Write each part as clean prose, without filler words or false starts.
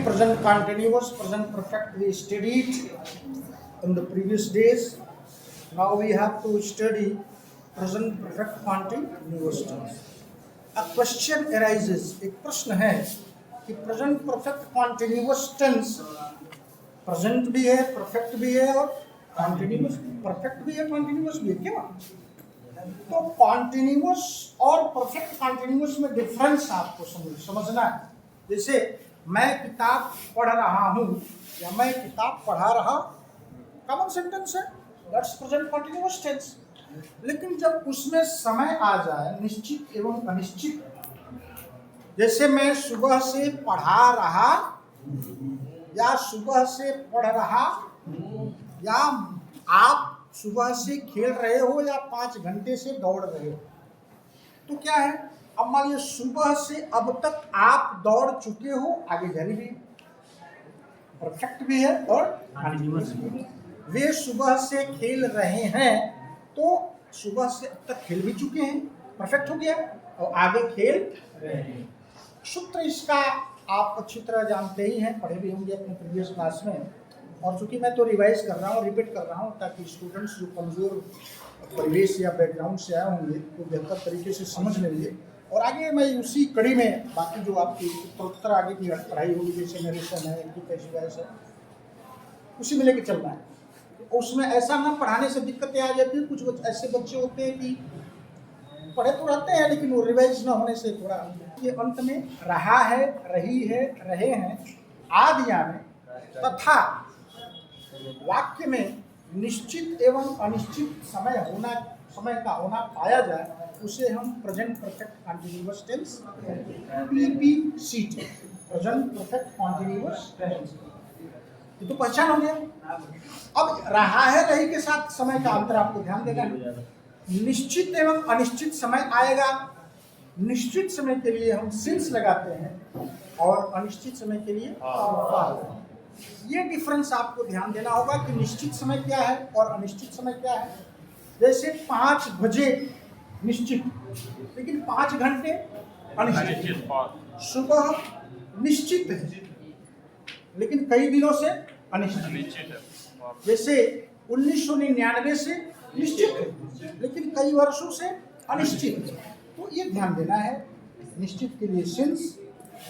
present continuous, present perfect we studied in the previous days. Now we have to study present perfect continuous tense. A question arises, एक प्रश्न है कि present perfect continuous tense present भी है, perfect भी है और continuous, perfect भी है, continuous भी है, क्या? तो कॉन्टिन्यूस और परफेक्ट कॉन्टिन्यूस में डिफरेंस आपको समझना है। जैसे मैं किताब पढ़ रहा हूं या मैं किताब पढ़ा रहा, कॉमन सेंटेंस है, दैट्स प्रेजेंट कॉन्टिन्यूस टेंस। लेकिन जब उसमें समय आ जाए निश्चित एवं अनिश्चित, जैसे मैं सुबह से पढ़ा रहा या सुबह से पढ़ रहा या आप सुबह से खेल रहे हो या 5 घंटे से दौड़ रहे हो, तो क्या है? अब मान लीजिए सुबह से अब तक आप दौड़ चुके हो, आगे जारी भी परफेक्ट भी है और कंटीन्यूअस भी है। वे सुबह से खेल रहे हैं, तो सुबह से अब तक खेल भी चुके हैं, परफेक्ट हो गया, और आगे खेल रहे हैं। सूत्र इसका आप अच्छी तरह जानते ही हैं, पढ़े भी होंगे अपने प्रीवियस क्लास में, और चूंकि मैं तो रिवाइज कर रहा हूँ, रिपीट कर रहा हूँ, ताकि स्टूडेंट्स जो कमज़ोर परिवेश या बैकग्राउंड से आए होंगे वो बेहतर तरीके से समझ लेंगे। और आगे मैं उसी कड़ी में बाकी जो आपकी उत्तरोत्तर आगे की पढ़ाई होगी, जैसे नरेशन है, है, उसी में लेके चलना है। उसमें ऐसा ना पढ़ाने से दिक्कतें आ जाती है। कुछ ऐसे बच्चे होते हैं कि पढ़े तो रहते हैं लेकिन वो रिवाइज ना होने से थोड़ा, ये अंत में रहा है, रही है, रहे हैं आदि में तथा वाक्य में निश्चित एवं अनिश्चित समय का होना पाया जाए, उसे हम present perfect continuous tense PPCT, present perfect continuous tense. ये तो पहचान हो गया। अब रहा है, रही के साथ समय का अंतर आपको ध्यान देना है। निश्चित एवं अनिश्चित समय आएगा। निश्चित समय के लिए हम सिंस लगाते हैं और अनिश्चित समय के लिए फॉर। ये डिफरेंस आपको ध्यान देना होगा कि निश्चित समय क्या है और अनिश्चित समय क्या है। जैसे 5 बजे निश्चित, लेकिन 5 घंटे अनिश्चित। सुबह निश्चित है लेकिन कई दिनों से अनिश्चित। जैसे 1999 से निश्चित है लेकिन कई वर्षों से अनिश्चित। तो ये ध्यान देना है, निश्चित के लिए सिंस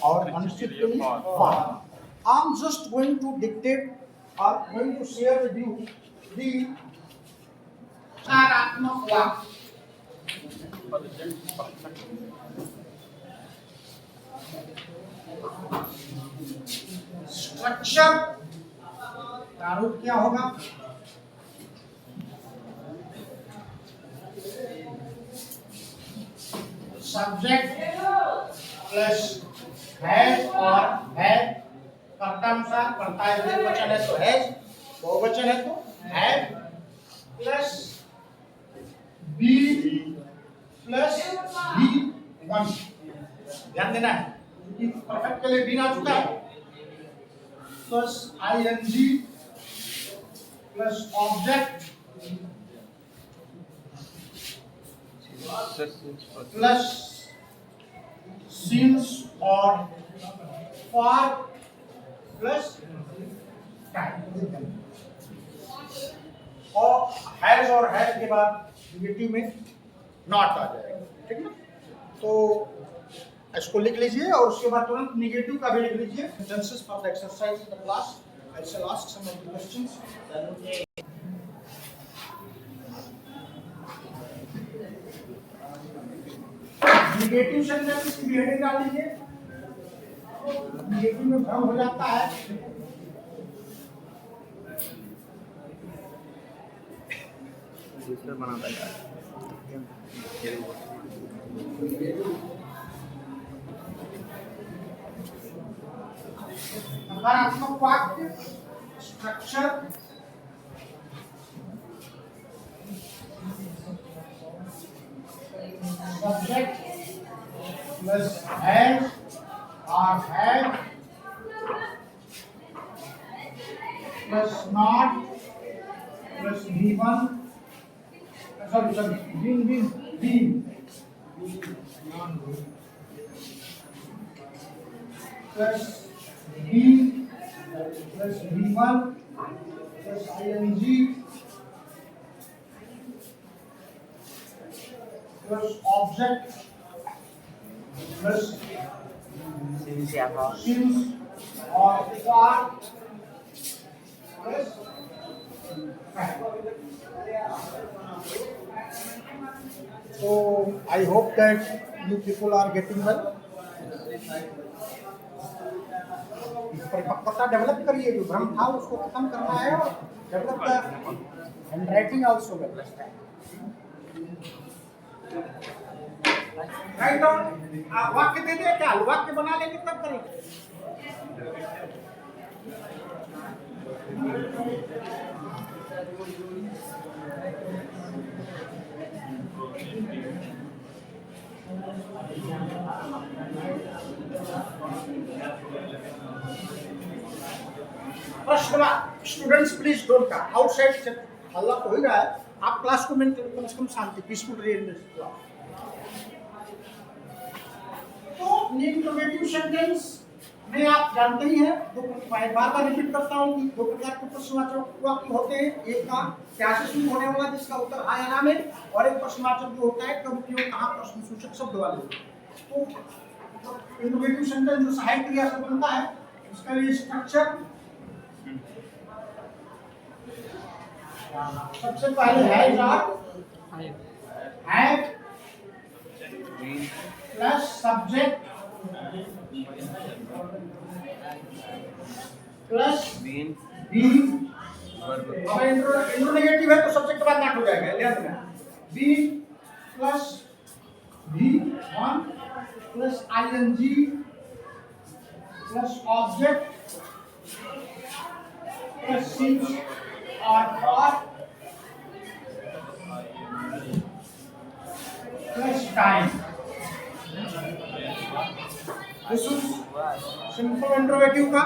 और अनिश्चित के लिए for. I'm just going to dictate or going to share with you the चारात्मक वाक्य। स्ट्रक्चर प्रारूप क्या होगा? सब्जेक्ट प्लस हैज और हैज, कर्तानुसार, कर्ता एकवचन है तो हैज, बहुवचन है तो have, plus B plus V1। ध्यान देना है कि परफेक्ट के लिए बी आ चुका है, plus ING plus object plus since और फॉर प्लस टाइम, और हैज और हैज के बाद निगेटिव में नॉट आ जाएगा। ठीक ना? तो इसको लिख लीजिए और उसके बाद तुरंत निगेटिव का भी लिख लीजिए। Sentences for the exercise in the class, I shall ask some of the questions. Negative sentence की हेडिंग डाल दीजिए। निगेटिव में भ्रम हो जाता है। बनाता है नकारात्मक वाक्य स्ट्रक्चर सब्जेक्ट प्लस हैज और have plus not plus V1, sorry, being plus B C1 plus ing plus object plus since or for plus fact. So I hope that you people are getting well. परिपक्वता develop करिए, जो भ्रम था उसको खत्म करना है और develop the handwriting also well. Write down, वाक्य दे दिया क्या, वाक्य बना लेंगे तब करेंगे। प्रश्न students please don't talk outside, हल्ला तो हो ही रहा है, आप क्लास को मेंटेन कम से कम शांति पीसफुल रहिए। तो इंट्रोगेटिव सेंटेंस में आप जानते ही हैं, दो बार बार रिपीट करता हूं कि दो प्रकार के प्रश्नवाचक वाक्य होते हैं। एक का क्या से शुरू होने वाला जिसका उत्तर हाँ या ना में, और एक प्रश्नवाचक जो होता है कब उपयोग कहाँ प्रश्न सूचक शब्द वाले। तो इंट्रोगेटिव सेंटेंस जो सहायक क्रिया से बनता है उसका ये स्ट्रक्चर सबसे पहले है प्लस सब्जेक्ट प्लस बीन। अब इंट्रोगेटिव है तो सब्जेक्ट बाद नॉट हो जाएगा, ध्यान देना। Been plus V1 plus ing plus object plus since और for plus time. This is simple interrogative का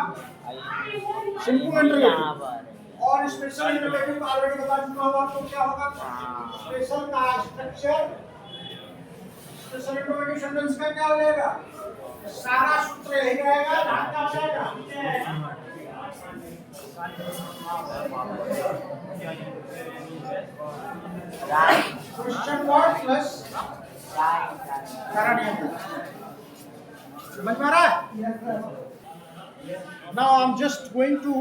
सिंपल इंट्रोगेटिव। और स्पेशल इंट्रोगेटिव का ऑलरेडी बता चुका हूं आपको क्या होगा। स्पेशल का स्ट्रक्चर, स्पेशल इंट्रोगेटिव सेंटेंस का क्या हो जाएगा, सारा सूत्र यही रहेगा, ध्यान क्या जाएगा। क्वेश्चन वर्ड प्लस समझ में आ रहा है। Now I'm just going to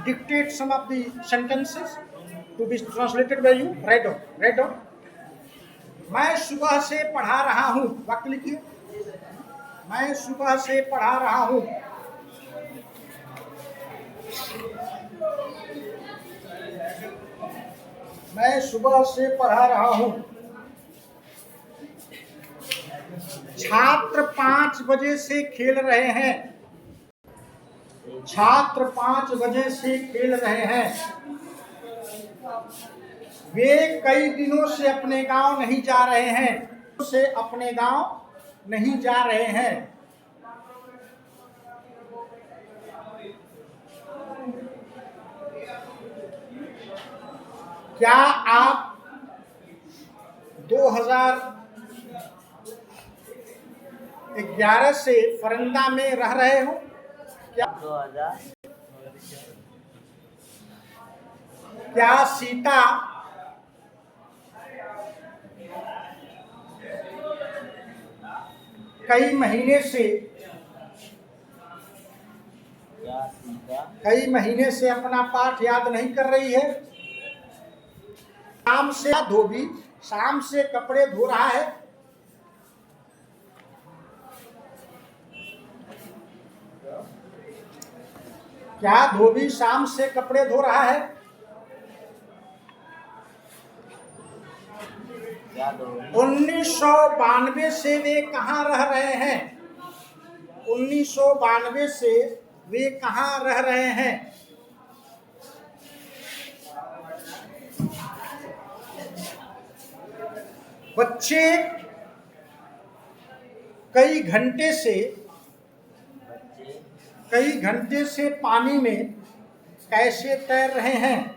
dictate some of the sentences to be translated by you. Write down. मैं सुबह से पढ़ा रहा हूँ, वाक्य लिखिए। मैं सुबह से पढ़ा रहा हूँ। मैं सुबह से पढ़ा रहा हूँ। छात्र 5 बजे से खेल रहे हैं। छात्र 5 बजे से खेल रहे हैं। वे कई दिनों से अपने गांव नहीं जा रहे हैं। से अपने गांव नहीं जा रहे हैं। क्या आप 2011 से फरंदा में रह रहे हो? क्या सीता कई महीने से अपना पाठ याद नहीं कर रही है? शाम से धोबी शाम से कपड़े धो रहा है। क्या धोबी शाम से कपड़े धो रहा है? 1992 से वे कहाँ रह रहे हैं? 1992 से वे कहाँ रह रहे हैं? बच्चे कई घंटे से पानी में कैसे तैर रहे हैं?